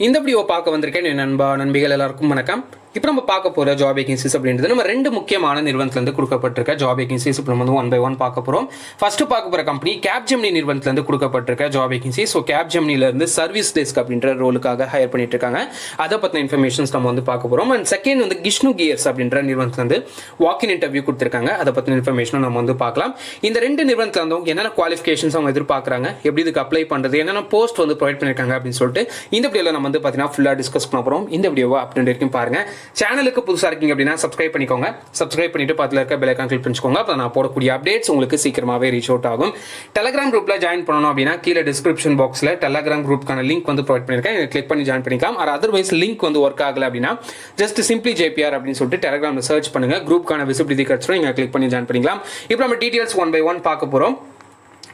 இந்த வீடியோ பார்க்க வந்திருக்கேன் என் நண்பிகள் எல்லாருக்கும் வணக்கம். இப்போ நம்ம பார்க்க போகிற ஜாப் வேகன்சிஸ் அப்படின்றது நம்ம ரெண்டு முக்கியமான நிறுவனத்துலேருந்து கொடுக்கப்பட்டிருக்க ஜாப் வேகன்சிஸ் இப்போ நம்ம வந்து ஒன் பை ஒன் பார்க்க போகிறோம். ஃபர்ஸ்ட் பார்க்க போகிற கம்பெனி கேப்ஜெமினி நிறுவனத்துலேருந்து கொடுக்கப்பட்டிருக்க ஜாப் வேகன்சி. ஸோ கேப்ஜெமினிலேருந்து சர்வீஸ் டெஸ்க் அப்படின்ற ரோலுக்காக ஹையர் பண்ணிட்டு இருக்காங்க. அதை பற்றின இன்ஃபர்மேஷன்ஸ் நம்ம வந்து பார்க்க போகிறோம். அண்ட் செகண்ட் வந்து கிஷ்ணு கியர்ஸ் அப்படின்ற நிறுவனத்துலேருந்து வாக்கின் இன்டர்வியூ கொடுத்துருக்காங்க. அதை பற்றின இன்ஃபர்மேஷனும் நம்ம வந்து பார்க்கலாம். இந்த ரெண்டு நிறுவனத்தில் வந்து என்னென்ன குவாலிஃபிகேஷன்ஸ் அவங்க எதிர்பார்க்குறாங்க, எப்படி இதுக்கு அப்ளை பண்ணுறது, என்னென்ன போஸ்ட் வந்து ப்ரொவைட் பண்ணியிருக்காங்க அப்படின்னு சொல்லிட்டு இந்த வீடியோவில் நம்ம வந்து பார்த்தீங்கன்னா ஃபுல்லாக டிஸ்கஸ் பண்ண போகிறோம். இந்த வீடியோவை அப்படி வரைக்கும் பாருங்கள். சேனலுக்கு புதுசாக இருக்கீங்க அப்படின்னா சப்ஸ்கிரைப் பண்ணிக்கோங்க. சப்ஸ்கிரைப் பண்ணிட்டு பக்கத்தில் இருக்க பெல் ஐகான் கிளிக் பண்ணிக்கோங்க. அப்போ நான் போடக்கூடிய அப்டேட்ஸ் உங்களுக்கு சீக்கிரமாகவே ரீச் அவுட் ஆகும். டெலிகிராம் குரூப்பில் ஜாயின் பண்ணணும் அப்படின்னா கீழே டிஸ்கிரிப்ஷன் பாக்ஸில் டெலிகிராம் குரூப்க்கான லிங்க் வந்து ப்ரொவைட் பண்ணியிருக்கேன். கிளிக் பண்ணி ஜாயின் பண்ணிக்கலாம். ஆர் அதர்வைஸ் லிங்க் வந்து ஒர்க் ஆகலை அப்படின்னா ஜஸ்ட் சிம்பிளி ஜேபிஆர் அப்படின்னு சொல்லிட்டு டெலிகிராமில் சர்ச் பண்ணுங்க. குரூப்க்கான விசிபிலிட்டி கிடச்சிடும். நீங்கள் கிளிக் பண்ணி ஜாயின் பண்ணிக்கலாம். இப்போ நம்ம டீட்டெயில்ஸ் ஒன் பை ஒன் பார்க்க போகிறோம்.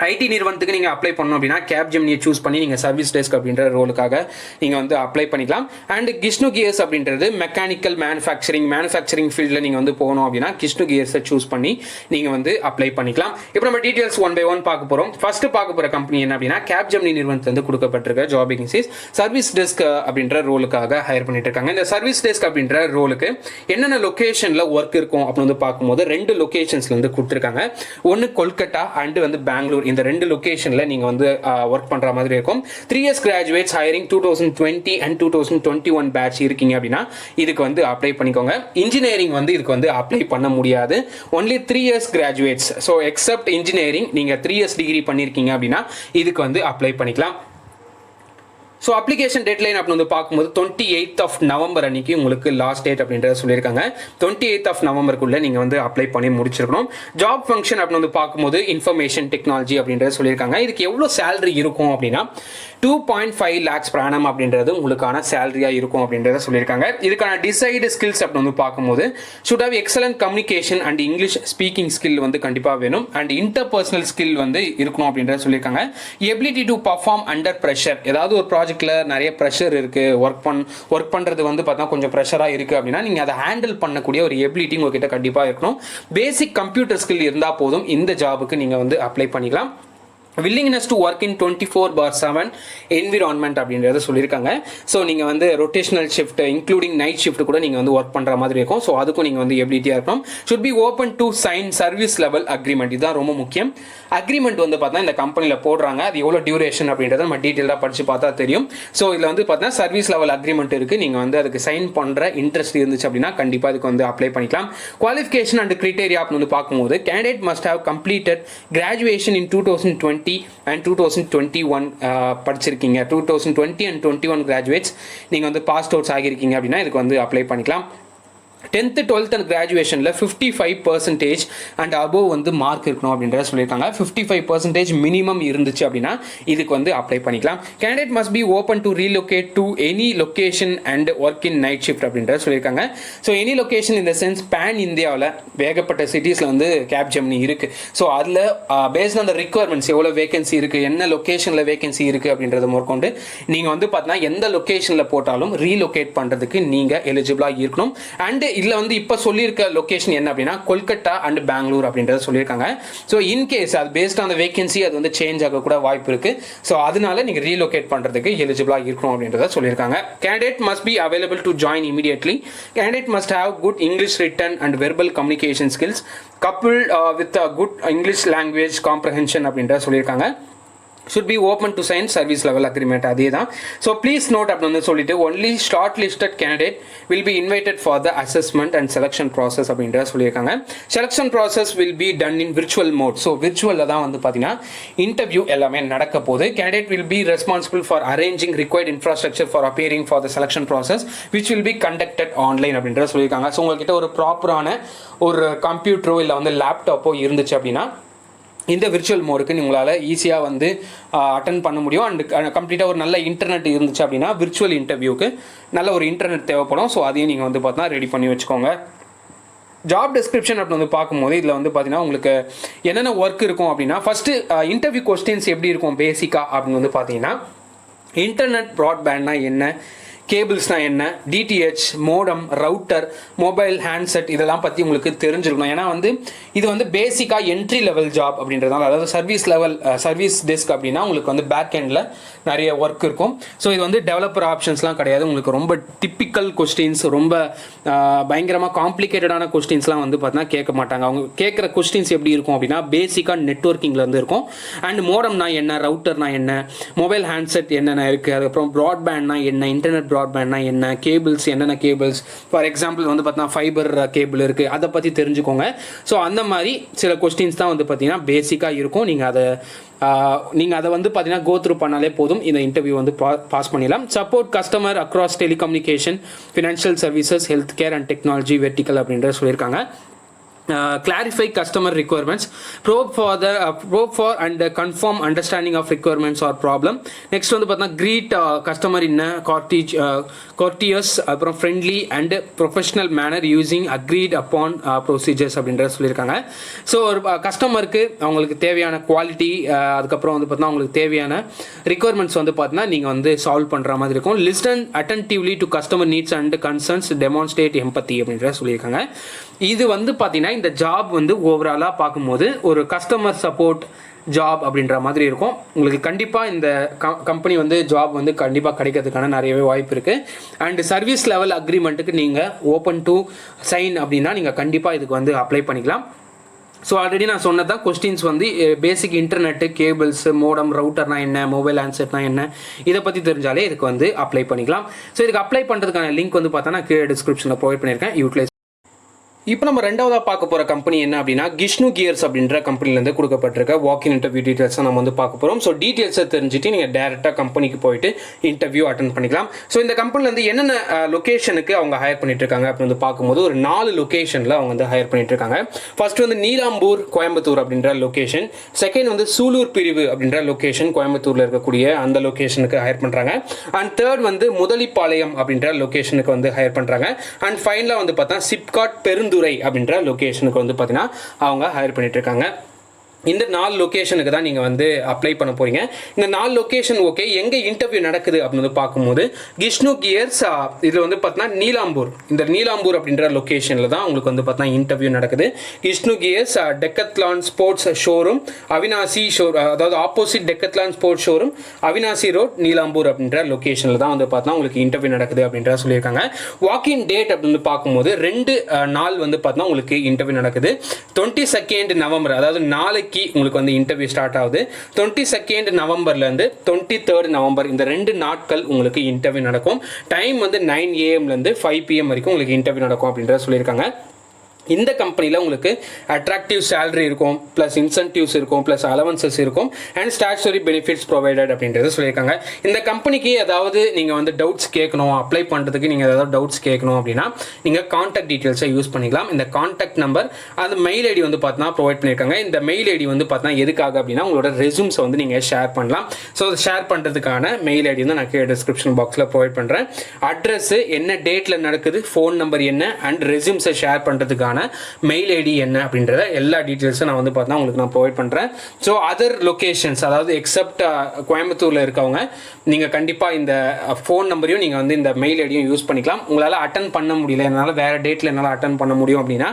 ஐடி நிறுவனத்துக்கு நீங்கள் அப்ளை பண்ணணும் அப்படின்னா கேப்ஜெமினியை சூஸ் பண்ணி நீங்கள் சர்வீஸ் டெஸ்க் அப்படின்ற ரோலுக்காக நீங்கள் வந்து அப்ளை பண்ணிக்கலாம். அண்ட் கிஷ்ணு கியர்ஸ் அப்படின்றது மெக்கானிக்கல் மேனுஃபேக்சரிங் ஃபீல்டில் நீங்கள் வந்து போகணும் அப்படின்னா கிஷ்ணு கியர்ஸை சூஸ் பண்ணி நீங்கள் வந்து அப்ளை பண்ணிக்கலாம். இப்போ நம்ம டீட்டெயில்ஸ் ஒன் பை ஒன் பார்க்க போகிறோம். ஃபர்ஸ்ட் பார்க்க போகிற கம்பெனி என்ன அப்படின்னா கேப்ஜெமினி நிறுவனத்துலேருந்து கொடுக்கப்பட்டிருக்க ஜாப் வேகன்சிஸ் சர்வீஸ் டெஸ்க் அப்படின்ற ரோலுக்காக ஹையர் பண்ணிட்டு இருக்காங்க. இந்த சர்வீஸ் டெஸ்க் அப்படின்ற ரோலுக்கு என்னென்ன லொக்கேஷனில் ஒர்க் இருக்கும் அப்படின்னு வந்து பார்க்கும்போது ரெண்டு லொக்கேஷன்ஸ்ல வந்து கொடுத்துருக்காங்க. ஒன்று கொல்கட்டா அண்ட் வந்து பெங்களூர். இந்த ரெண்டு லொகேஷன்ல நீங்க வந்து ஒர்க் பண்ற மாதிரி இருக்கும். 3 years graduates hiring 2020 and 2021 batch இருக்கீங்க அப்படின்னா இதுக்கு வந்து அப்ளை பண்ணிக்கோங்க. இன்ஜினியரிங் வந்து இதுக்கு வந்து அப்ளை பண்ண முடியாது. Only 3 years graduates. So accept engineering நீங்க 3 years டிகிரி பண்ணிருக்கீங்க அப்படின்னா இதுக்கு வந்து அப்ளை பண்ணிக்கலாம். ஸோ அப்ளிகேஷன் டெட்லைன் அப்படின்னு வந்து பார்க்கும்போது 28th of November அன்னைக்கு உங்களுக்கு லாஸ்ட் டேட் அப்படின்றத சொல்லியிருக்காங்க. 28th of November நீங்கள் வந்து அப்ளை பண்ணி முடிச்சிருக்கணும். ஜாப் ஃபங்க்ஷன் அப்படின்னு வந்து பார்க்கும்போது இன்ஃபர்மேஷன் டெக்னாலஜி அப்படின்றத சொல்லியிருக்காங்க. இதுக்கு எவ்வளோ சேலரி இருக்கும் அப்படின்னா 2.5 lakhs per annum அப்படின்றது உங்களுக்கான சேலரியாக இருக்கும் அப்படின்றத சொல்லியிருக்காங்க. இதுக்கான டிசைடு ஸ்கில்ஸ் அப்படின்னு வந்து பார்க்கும்போது should have excellent communication and English speaking skill வந்து கண்டிப்பாக வேணும். அண்ட் இன்டர்பர்சனல் ஸ்கில் வந்து இருக்கணும் அப்படின்றத சொல்லியிருக்காங்க. Ability to perform under pressure. ஏதாவது ஒரு ப்ராஜெக்ட்ல நிறைய ப்ரெஷர் இருக்கு, ஒர்க் பண்றது வந்து பார்த்தா கொஞ்சம் ப்ரெஷராக இருக்கு அப்படின்னா நீங்கள் அதை ஹேண்டில் பண்ணக்கூடிய ஒரு எபிலிட்டி உங்ககிட்ட கண்டிப்பாக இருக்கணும். பேசிக் கம்ப்யூட்டர் ஸ்கில் இருந்தால் போதும் இந்த ஜாபுக்கு நீங்கள் வந்து அப்ளை பண்ணிக்கலாம். willingness to work in 24/7 environment அப்படின்றத சொல்லியிருக்காங்க. ஸோ நீங்கள் வந்து rotational shift including night shift கூட நீங்கள் வந்து ஒர்க் பண்ணுற மாதிரி இருக்கும். ஸோ அதுக்கும் நீங்கள் வந்து எபிலிட்டியாக இருக்கணும். Should be open to sign service level agreement. இதுதான் ரொம்ப முக்கியம். அக்ரிமெண்ட் வந்து பார்த்தா இந்த கம்பெனியில் போடுறாங்க. அது எவ்வளோ டியூரேஷன் அப்படின்றத நம்ம டீட்டெயிலாக படித்து பார்த்தா தெரியும். ஸோ இதில் வந்து பார்த்தா சர்வீஸ் லெவல் அக்ரிமெண்ட் இருக்குது. நீங்கள் வந்து அதுக்கு சைன் பண்ணுற இன்ட்ரெஸ்ட் இருந்துச்சு அப்படின்னா கண்டிப்பாக அதுக்கு வந்து அப்ளை பண்ணிக்கலாம். குவாலிஃபிகேஷன் அண்ட் கிரைட்டேரியா அப்படின்னு வந்து பார்க்கும்போது candidate must have completed graduation in 2020 and 2021 படிச்சிருக்கீங்க. 2020 and 21 கிராஜுவேட்ஸ் நீங்கள் வந்து பாஸ் அவுட்ஸ் ஆகியிருக்கீங்க அப்படின்னா இதுக்கு வந்து அப்ளை பண்ணிக்கலாம். 10th 12th அண்ட் கிராஜுவேஷனில் 55% அண்ட் அபோவ் வந்து மார்க் இருக்கணும் அப்படின்றத சொல்லியிருக்காங்க. 55% மினிமம் இருந்துச்சு அப்படின்னா இதுக்கு வந்து அப்ளை பண்ணிக்கலாம். Candidate must be open to relocate to any location and work in night shift அப்படின்றத சொல்லியிருக்காங்க. ஸோ எனி லொக்கேஷன் இந்த சென்ஸ் பேன் இந்தியாவில் ஏகப்பட்ட சிட்டிஸில் வந்து கேப்ஜெமினி இருக்குது. ஸோ அதில் பேஸ்ட் ஆன் த ரிக்வயர்மெண்ட்ஸ் எவ்வளோ வேகன்சி இருக்குது, என்ன லொக்கேஷனில் வேகன்சி இருக்குது அப்படின்றத மேற்கொண்டு நீங்கள் வந்து பார்த்தீங்கன்னா எந்த லொக்கேஷனில் போட்டாலும் ரீலோகேட் பண்ணுறதுக்கு நீங்கள் எலிஜிபிளாக இருக்கணும். அண்ட் இதில் வந்து இப்போ சொல்லியிருக்க லொக்கேஷன் என்ன அப்படின்னா கொல்கட்டா அண்ட் பெங்களூர் அப்படின்றத சொல்லியிருக்காங்க. ஸோ இன்கேஸ் அது பேஸ்ட் ஆன் வேகன்சி அது வந்து சேஞ்ச் ஆக கூட வாய்ப்பு இருக்கு. ஸோ அதனால நீங்கள் ரீலோகேட் பண்ணுறதுக்கு எலிஜிபிளாக இருக்கணும் அப்படின்றத சொல்லியிருக்காங்க. Candidate must be available to join immediately. Candidate must have good English return and verbal communication skills coupled with a good English language comprehension அப்படின்றத சொல்லியிருக்காங்க. should be open to sign service level agreement. அதே தான். So please note அப்படின்னு சொல்லிட்டு only short listed candidate will be invited for the assessment and selection process அப்படின்ற சொல்லியிருக்காங்க. Selection process will be done in virtual mode. So விர்ச்சுவலில் தான் வந்து பார்த்தீங்கன்னா இன்டர்வியூ எல்லாமே நடக்க போகுது. Candidate will be responsible for arranging required infrastructure for appearing for the selection process which will be conducted online அப்படின்ற சொல்லியிருக்காங்க. ஸோ உங்கள்கிட்ட ஒரு ப்ராப்பரான ஒரு கம்ப்யூட்டரோ இல்லை வந்து லேப்டாப்போ இருந்துச்சு அப்படின்னா இந்த விர்ச்சுவல் மோடுக்கு உங்களால் ஈஸியாக வந்து அட்டன் பண்ண முடியும். அண்ட் கம்ப்ளீட்டாக ஒரு நல்ல இன்டர்நெட் இருந்துச்சு அப்படின்னா விர்ச்சுவல் இன்டர்வியூக்கு நல்ல ஒரு இன்டர்நெட் தேவைப்படும். ஸோ அதையும் நீங்கள் வந்து பார்த்தீங்கன்னா ரெடி பண்ணி வச்சுக்கோங்க. ஜாப் டிஸ்கிரிப்ஷன் அப்படின்னு வந்து பார்க்கும்போது இதில் வந்து பார்த்தீங்கன்னா உங்களுக்கு என்னென்ன ஒர்க் இருக்கும் அப்படின்னா ஃபஸ்ட்டு இன்டர்வியூ கொஸ்டின்ஸ் எப்படி இருக்கும் பேசிக்காக அப்படின்னு வந்து பார்த்தீங்கன்னா இன்டர்நெட் ப்ராட்பேண்ட்னா என்ன, கேபிள்ஸ்னால் என்ன, DTH, modem, router, mobile, handset இதெல்லாம் பற்றி உங்களுக்கு தெரிஞ்சிருக்கணும். ஏன்னா வந்து இது வந்து பேசிக்காக என்ட்ரி லெவல் ஜாப் அப்படின்றதால, அதாவது சர்வீஸ் டெஸ்க் அப்படின்னா உங்களுக்கு வந்து பேக் எண்டில் நிறைய ஒர்க் இருக்கும். ஸோ இது வந்து டெவலப்பர் ஆப்ஷன்ஸ்லாம் கிடையாது. உங்களுக்கு ரொம்ப டிப்பிக்கல் கொஸ்டின்ஸ், ரொம்ப பயங்கரமாக காம்ப்ளிகேட்டடான கொஸ்டின்ஸ்லாம் வந்து பார்த்தீங்கன்னா கேட்க மாட்டாங்க. அவங்க கேட்குற கொஸ்டின்ஸ் எப்படி இருக்கும் அப்படின்னா பேசிக்காக நெட்வொர்க்கிங்கில் வந்து இருக்கும். அண்ட் மோடம்னா என்ன, ரவுட்டர்னா என்ன, மொபைல் ஹேண்ட்செட் என்னென்ன இருக்குது, அதுக்கப்புறம் ப்ராட்பேண்ட்னா என்ன, இன்டர்நெட் ப்ராட்பேண்ட்னா என்ன, கேபிள்ஸ் என்னென்ன கேபிள்ஸ், ஃபார் எக்ஸாம்பிள் வந்து பார்த்தீங்கன்னா ஃபைபர் கேபிள் இருக்குது, அதை பற்றி தெரிஞ்சுக்கோங்க. ஸோ அந்த மாதிரி சில கொஸ்டின்ஸ் தான் வந்து பார்த்தீங்கன்னா பேசிக்காக இருக்கும். நீங்கள் அதை வந்து பார்த்தீங்கன்னா கோ த்ரூ பண்ணாலே போதும், இந்த இன்டர்வியூ வந்து பாஸ் பண்ணிடலாம். Support customer across telecommunication, financial services, health care and technology vertical அப்படின்ற சொல்லியிருக்காங்க. Clarify customer requirements, probe for and confirm understanding of requirements or problem. Next வந்து பார்த்தீங்கன்னா greet customer in a courteous அப்புறம் friendly and professional manner using agreed upon procedures அப்படின்ற சொல்லியிருக்காங்க. So ஒரு கஸ்டமருக்கு அவங்களுக்கு தேவையான குவாலிட்டி, அதுக்கப்புறம் வந்து பார்த்தீங்கன்னா அவங்களுக்கு தேவையான ரிக்வயர்மெண்ட்ஸ் வந்து பார்த்தீங்கன்னா நீங்கள் வந்து சால்வ் பண்ணுற மாதிரி இருக்கும். Listen attentively to customer needs and concerns, demonstrate empathy அப்படின்ற சொல்லியிருக்காங்க. இது வந்து பார்த்தீங்கன்னா இந்த ஜாப் வந்து ஓவராலாக பார்க்கும்போது ஒரு கஸ்டமர் சப்போர்ட் ஜாப் அப்படின்ற மாதிரி இருக்கும். உங்களுக்கு கண்டிப்பாக இந்த கம்பெனி வந்து ஜாப் வந்து கண்டிப்பாக கிடைக்கிறதுக்கான நிறையவே வாய்ப்பு இருக்குது. அண்ட் சர்வீஸ் லெவல் அக்ரிமெண்ட்டுக்கு நீங்கள் ஓப்பன் டு சைன் அப்படின்னா நீங்கள் கண்டிப்பாக இதுக்கு வந்து அப்ளை பண்ணிக்கலாம். ஸோ ஆல்ரெடி நான் சொன்னதான் கொஸ்டின்ஸ் வந்து பேசிக் இன்டர்நெட்டு, கேபிள்ஸ், மோடம், ரவுட்டர்னா என்ன, மொபைல் ஹேண்ட்செட்னா என்ன, இதை பற்றி தெரிஞ்சாலே இதுக்கு வந்து அப்ளை பண்ணிக்கலாம். ஸோ இதுக்கு அப்ளை பண்ணுறதுக்கான லிங்க் வந்து பார்த்தோன்னா கீழே டிஸ்கிரிப்ஷனில் ப்ரொவைட் பண்ணியிருக்கேன், யூட்டிலைஸ். இப்போ நம்ம ரெண்டாவதாக பார்க்க போகிற கம்பெனி என்ன அப்படின்னா கிஷ்ணு கியர்ஸ் அப்படின்ற கம்பெனிலேருந்து கொடுக்கப்பட்டிருக்க வாக்கின் இன்டர்வியூ டீட்டெயில்ஸை நம்ம வந்து பார்க்க போகிறோம். ஸோ டீட்டெயில்ஸை தெரிஞ்சுட்டு நீங்கள் டேரெக்டாக கம்பெனிக்கு போயிட்டு இன்டர்வியூ அட்டன் பண்ணிக்கலாம். ஸோ இந்த கம்பெனிலேருந்து என்னென்ன லொக்கேஷனுக்கு அவங்க ஹையர் பண்ணிட்டு இருக்காங்க அப்படின்னு வந்து பார்க்கும்போது ஒரு 4 லொக்கேஷனில் அவங்க வந்து ஹையர் பண்ணிட்டு இருக்காங்க. ஃபர்ஸ்ட் வந்து நீலாம்பூர், கோயம்புத்தூர் அப்படின்ற லொக்கேஷன். செகண்ட் வந்து சூலூர் பிரிவு அப்படின்ற லொக்கேஷன், கோயம்புத்தூரில் இருக்கக்கூடிய அந்த லொக்கேஷனுக்கு ஹையர் பண்ணுறாங்க. அண்ட் தேர்ட் வந்து முதலிப்பாளையம் அப்படின்ற லொக்கேஷனுக்கு வந்து ஹையர் பண்ணுறாங்க. அண்ட் ஃபைனலாக வந்து பார்த்தா சிப்காட் பெருந்துறை அப்படின்ற லொகேஷனுக்கு வந்து பார்த்தீங்கன்னா அவங்க ஹையர் பண்ணிட்டு இருக்காங்க. இந்த 4 லொக்கேஷனுக்கு தான் நீங்கள் வந்து அப்ளை பண்ண போகிறீங்க. இந்த 4 லொக்கேஷன் ஓகே, எங்கே இன்டர்வியூ நடக்குது அப்படின்னு பார்க்கும்போது கிஷ்ணு கியர்ஸ் இதில் வந்து பார்த்தீங்கன்னா நீலாம்பூர், இந்த நீலாம்பூர் அப்படின்ற லொக்கேஷனில் தான் உங்களுக்கு வந்து பார்த்தீங்கன்னா இன்டர்வியூ நடக்குது. Kishnu gears Decathlon sports showroom, Avinashi அதாவது opposite Decathlon sports showroom, Avinashi road, Neelambur அப்படின்ற லொக்கேஷனில் தான் வந்து பார்த்தீங்கன்னா உங்களுக்கு இன்டர்வியூ நடக்குது அப்படின்ற சொல்லியிருக்காங்க. வாக்கின் டேட் அப்படின்னு பார்க்கும்போது 2 நாள் வந்து பார்த்தீங்கன்னா உங்களுக்கு இன்டர்வியூ நடக்குது. 22 நவம்பர், அதாவது நாளைக்கு உங்களுக்கு வந்து இன்டர்வியூ ஸ்டார்ட் ஆகுது. 22 நவம்பர்லேருந்து 23 நவம்பர் இந்த 2 நாட்கள் உங்களுக்கு இன்டர்வியூ நடக்கும். டைம் வந்து 9 AM லேருந்து 5 PM வரைக்கும் உங்களுக்கு இன்டர்வியூ நடக்கும் அப்படின்றத சொல்லியிருக்காங்க. இந்த கம்பெனியில் உங்களுக்கு அட்ராக்டிவ் சேலரி இருக்கும், ப்ளஸ் இன்சென்டிவ்ஸ் இருக்கும், ப்ளஸ் அலவன்சஸ் இருக்கும், அண்ட் ஸ்டாச்சுரி பெனிஃபிட்ஸ் ப்ரொவைடட் அப்படின்றது சொல்லியிருக்காங்க. இந்த கம்பெனிக்கு ஏதாவது நீங்கள் வந்து டவுட்ஸ் கேட்கணும், அப்ளை பண்ணுறதுக்கு நீங்கள் ஏதாவது டவுட்ஸ் கேட்கணும் அப்படின்னா நீங்கள் கான்டாக்ட் டீட்டெயில்ஸை யூஸ் பண்ணிக்கலாம். இந்த கான்டாக்ட் நம்பர், அந்த மெயில் ஐடி வந்து பார்த்தீங்கன்னா ப்ரொவைட் பண்ணியிருக்காங்க. இந்த மெயில் ஐடி வந்து பார்த்தீங்கன்னா எதுக்காக அப்படின்னா உங்களோட ரெஸ்யூம்ஸை வந்து நீங்கள் ஷேர் பண்ணலாம். ஸோ அதை ஷேர் பண்ணுறதுக்கான மெயில் ஐடி வந்து நான் கீழே டிஸ்கிரிப்ஷன் பாக்ஸில் ப்ரொவைட் பண்ணுறேன். அட்ரஸ் என்ன டேட்டில் நடக்குது, ஃபோன் நம்பர் என்ன, அண்ட் ரெஸ்யூம்ஸை ஷேர் பண்ணுறதுக்கான மெயில் ஐடி என்ன அப்படின்றத எல்லா டீட்டெயில்ஸும் நான் வந்து பார்த்தா உங்களுக்கு நான் ப்ரொவைட் பண்ணுறேன். ஸோ அதர் லொக்கேஷன்ஸ், அதாவது எக்ஸப்ட் கோயம்புத்தூரில் இருக்கவங்க நீங்கள் கண்டிப்பாக இந்த ஃபோன் நம்பரையும் நீங்கள் வந்து இந்த மெயில் ஐடியும் யூஸ் பண்ணிக்கலாம். உங்களால் அட்டன் பண்ண முடியல, என்னால் வேறு டேட்டில் என்னால் அட்டன் பண்ண முடியும் அப்படின்னா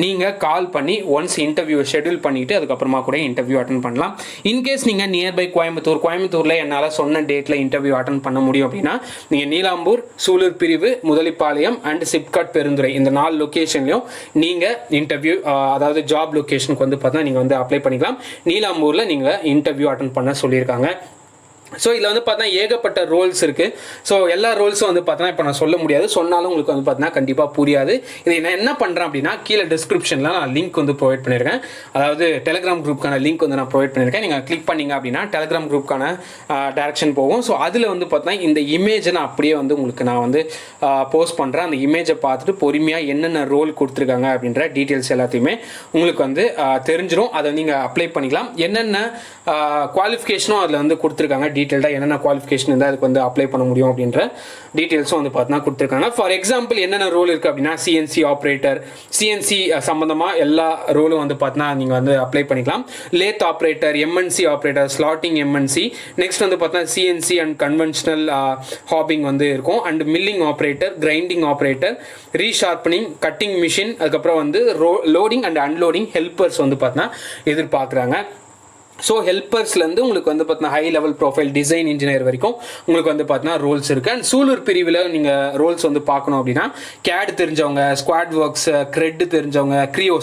நீங்கள் கால் பண்ணி ஒன்ஸ் இன்டர்வியூ ஷெட்யூல் பண்ணிவிட்டு அதுக்கப்புறமா கூட இன்டர்வியூ அட்டன் பண்ணலாம். இன்கேஸ் நீங்கள் நியர்பை கோயம்புத்தூரில் என்னால் சொன்ன டேட்டில் இன்டர்வியூ அட்டன் பண்ண முடியும் அப்படின்னா நீங்கள் நீலாம்பூர், சூலூர் பிரிவு, முதலிப்பாளையம் அண்ட் சிப்காட் பெருந்துறை இந்த 4 லொக்கேஷன்லையும் நீங்கள் இன்டர்வியூ, அதாவது ஜாப் லொகேஷனுக்கு வந்து பார்த்தா நீங்கள் வந்து அப்ளை பண்ணிக்கலாம். நீலாம்பூரில் நீங்கள் இன்டர்வியூ அட்டன் பண்ண சொல்லியிருக்காங்க. ஸோ இதில் வந்து பார்த்தீங்கன்னா ஏகப்பட்ட ரோல்ஸ் இருக்குது. ஸோ எல்லா ரோல்ஸும் வந்து பார்த்தீங்கன்னா இப்போ நான் சொல்ல முடியாது, சொன்னாலும் உங்களுக்கு வந்து பார்த்தீங்கன்னா கண்டிப்பாக புரியாது. இதை நான் என்ன பண்ணுறேன் அப்படின்னா கீழே டிஸ்கிரிப்ஷனில் நான் லிங்க் வந்து ப்ரொவைட் பண்ணியிருக்கேன். அதாவது டெலிகிராம் குரூப்புக்கான லிங்க் வந்து நான் ப்ரொவைட் பண்ணியிருக்கேன். நீங்கள் கிளிக் பண்ணிங்க அப்படின்னா டெலிகிராம் குரூப்புக்கான டேரக்ஷன் போகும். ஸோ அதில் வந்து பார்த்தீங்கன்னா இந்த இமேஜை நான் அப்படியே வந்து உங்களுக்கு நான் வந்து போஸ்ட் பண்ணுறேன். அந்த இமேஜை பார்த்துட்டு பொறுமையாக என்னென்ன ரோல் கொடுத்துருக்காங்க அப்படின்ற டீட்டெயில்ஸ் எல்லாத்தையுமே உங்களுக்கு வந்து தெரிஞ்சிடும். அதை நீங்கள் அப்ளை பண்ணிக்கலாம். என்னென்ன குவாலிஃபிகேஷனும் அதில் வந்து கொடுத்துருக்காங்க டீட்டெயில்டாக என்னென்ன குவாலிஃபிகேஷன் இருந்தால் அதுக்கு வந்து அப்ளை பண்ண முடியும் அப்படின்ற டீட்டெயில்ஸும் வந்து பார்த்தீங்கன்னா கொடுத்துருக்காங்க. ஃபார் எக்ஸாம்பிள் என்னென்ன ரோல் இருக்குது அப்படின்னா சிஎன்சி ஆப்ரேட்டர், சிஎன்சி சம்மந்தமாக எல்லா ரோலும் வந்து பார்த்தீங்கன்னா நீங்கள் வந்து அப்ளை பண்ணிக்கலாம். Lathe operator, MNC operator, slotting MNC, next வந்து பார்த்தீங்கன்னா சிஎன்சி அண்ட் கன்வென்ஷனல் ஹாபிங் வந்து இருக்கும். And milling operator, grinding operator, resharpening, cutting machine, அதுக்கப்புறம் வந்து லோடிங் அண்ட் அன்லோடிங் ஹெல்ப்பர்ஸ் வந்து பார்த்தீங்கன்னா எதிர்பார்க்குறாங்க. ஸோ ஹெல்ப்பர்ஸ்லேருந்து உங்களுக்கு வந்து பார்த்தீங்கன்னா high level profile design engineer வரைக்கும் உங்களுக்கு வந்து பார்த்தீங்கன்னா ரோல்ஸ் இருக்குது. அண்ட் சூலூர் பிரிவில் நீங்கள் ரோல்ஸ் வந்து பார்க்கணும் அப்படின்னா கேட் தெரிஞ்சவங்க, ஸ்குவாட் ஒர்க்ஸ், கிரெட் தெரிஞ்சவங்க, கிரியோ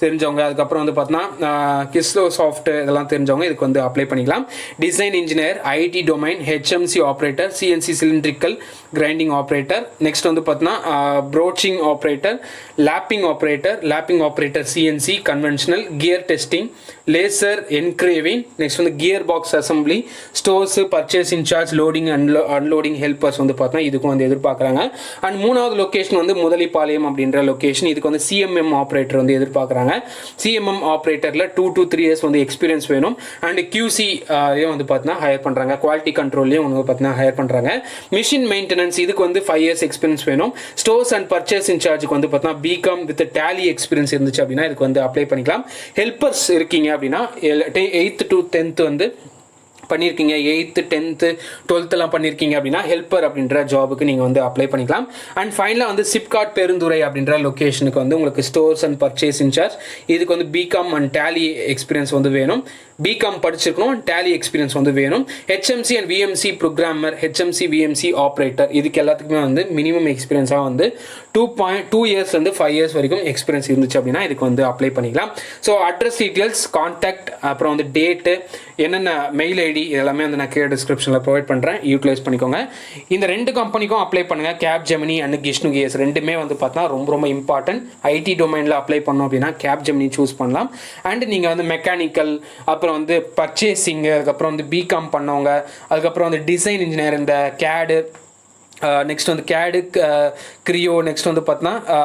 தெரிஞ்சவங்க, அதுக்கப்புறம் வந்து பார்த்தீங்கன்னா கிஸ்லோ சாஃப்ட் இதெல்லாம் தெரிஞ்சவங்க இதுக்கு வந்து அப்ளை பண்ணிக்கலாம். Design engineer, IT domain, HMC operator, CNC cylindrical grinding operator, next வந்து பார்த்தீங்கன்னா broaching operator, lapping operator CNC conventional, gear testing, laser engraving, next வந்து gear box assembly, stores, purchase incharge, loading unloading helpers வந்து பார்த்தீங்கன்னா இதுக்கும் வந்து எதிர்பார்க்குறாங்க. And மூணாவது location வந்து முதலிப்பாளையம் அப்படின்ற லொக்கேஷன், இதுக்கு வந்து சிஎம்எம் ஆப்ரேட்டர் வந்து எதிர்பார்க்குறாங்க. சிஎம்எம் ஆப்ரேட்டரில் 2 to 3 years வந்து எக்ஸ்பீரியன்ஸ் வேணும். அண்ட் கியூசி வந்து பார்த்தீங்கன்னா ஹையர் பண்ணுறாங்க, குவாலிட்டி கண்ட்ரோல்லையும் வந்து பார்த்தீங்கன்னா ஹையர் பண்ணுறாங்க. மிஷின் மெயின்டெனன்ஸ் இதுக்கு வந்து 5 years எக்ஸ்பீரியன்ஸ் வேணும். ஸ்டோர்ஸ் அண்ட் பர்ச்சேஸ் இன்சார்ஜுக்கு வந்து பார்த்தீங்கன்னா பிகாம் வித் டேலி எக்ஸ்பீரியன்ஸ் இருந்துச்சு அப்படின்னா இதுக்கு வந்து அப்ளை பண்ணிக்கலாம். ஹெல்ப்பர்ஸ் இருக்கீங்க அப்படின்னா 8th to 10th வந்து பண்ணியிருக்கீங்க, 8th 10th 12th பண்ணியிருக்கீங்க அப்படின்னா ஹெல்ப்பர் அப்படின்ற ஜாபுக்கு நீங்கள் வந்து அப்ளை பண்ணிக்கலாம். அண்ட் ஃபைனலாக வந்து சிப்காட் பெருந்துறை அப்படின்ற லொக்கேஷனுக்கு வந்து உங்களுக்கு ஸ்டோர்ஸ் அண்ட் பர்ச்சேஸ் இன்சார்ஜ் இதுக்கு வந்து பிகாம் அண்ட் டேலி எக்ஸ்பீரியன்ஸ் வந்து வேணும். பிகாம் படிச்சிருக்கணும் அண்ட் டேலி எக்ஸ்பீரியன்ஸ் வந்து வேணும். HMC and VMC programmer, HMC VMC operator இதுக்கு எல்லாத்துக்குமே வந்து மினிமம் எக்ஸ்பீரியன்ஸாக வந்து 2 yearsலேருந்து 5 years வரைக்கும் எக்ஸ்பீரியன்ஸ் இருந்துச்சு அப்படின்னா இதுக்கு வந்து அப்ளை பண்ணிக்கலாம். ஸோ அட்ரஸ் டீட்டெயில்ஸ், கான்டாக்ட், அப்புறம் வந்து டேட்டு, என்னென்ன மெயில் ஐடி இதெல்லாமே வந்து நான் கீழே டிஸ்கிரிப்ஷனில் ப்ரொவைட் பண்ணுறேன், யூட்டிலைஸ் பண்ணிக்கோங்க. இந்த 2 கம்பெனிக்கும் அப்ளை பண்ணுங்கள். கேப்ஜெமினி அண்ட் கிஷ்ணு கியர்ஸ் ரெண்டுமே வந்து பார்த்தா ரொம்ப இம்பார்ட்டன்ட். ஐடி டொமைனில் அப்ளை பண்ணோம் அப்படின்னா கேப்ஜெமினி சூஸ் பண்ணலாம். அண்ட் நீங்கள் வந்து மெக்கானிக்கல், அப்புறம் வந்து பர்ச்சேசிங்கு, அதுக்கப்புறம் வந்து பிகாம் பண்ணவங்க, அதுக்கப்புறம் வந்து டிசைன் இன்ஜினியர், இந்த கேடு, நெக்ஸ்ட் வந்து கேடு, கிரியோ, நெக்ஸ்ட் வந்து பார்த்தீங்கன்னா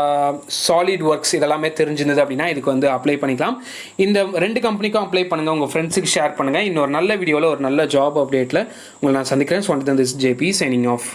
சாலிட் ஒர்க்ஸ் இதெல்லாமே தெரிஞ்சிருந்தது அப்படின்னா இதுக்கு வந்து அப்ளை பண்ணிக்கலாம். இந்த 2 கம்பெனிக்கும் அப்ளை பண்ணுங்கள், உங்கள் ஃப்ரெண்ட்ஸுக்கு ஷேர் பண்ணுங்கள். இன்னொரு நல்ல வீடியோவில் ஒரு நல்ல ஜாப் அப்டேட்டில் உங்களை நான் சந்திக்கிறேன். So this JP signing of.